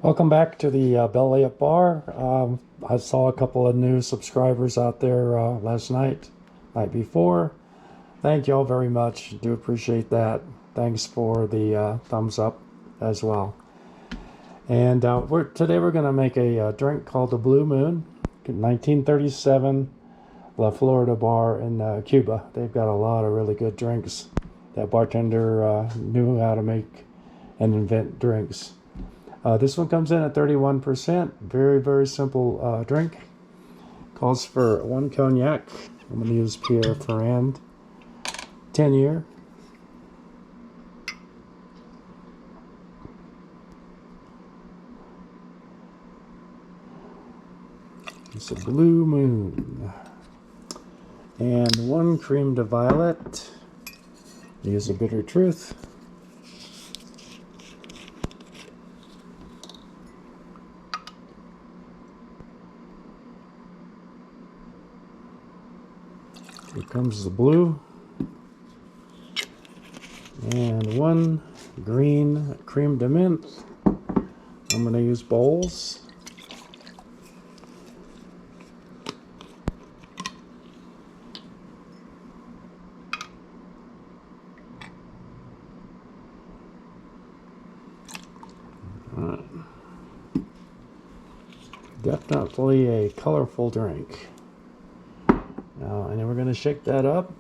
Welcome back to the Belly Up Bar. I saw a couple of new subscribers out there last night before. Thank you all very much. Do appreciate that. Thanks for the thumbs up as well. And today we're going to make a drink called the Blue Moon, 1937, La Florida Bar in Cuba. They've got a lot of really good drinks. That bartender knew how to make and invent drinks. This one comes in at 31%. Very, very simple drink. Calls for 1 Cognac. I'm going to use Pierre Ferrand 10-year. It's a Blue Moon. And 1 Crème de Violet. Use a Bitter Truth. Here comes the blue, and 1 green crème de menthe. I'm going to use Bols. Definitely a colorful drink. And then we're going to shake that up.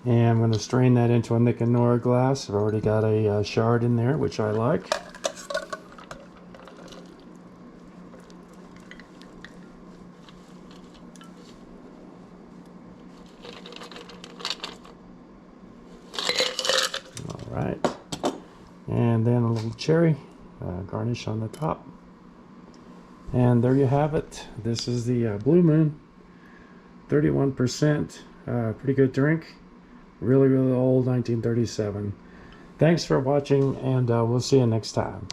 And I'm going to strain that into a Nick Nora glass. I've already got a shard in there, which I like. Right, and then a little cherry garnish on the top, and there you have it. This is the Blue Moon, 31%, pretty good drink, really old, 1937. Thanks for watching, and we'll see you next time.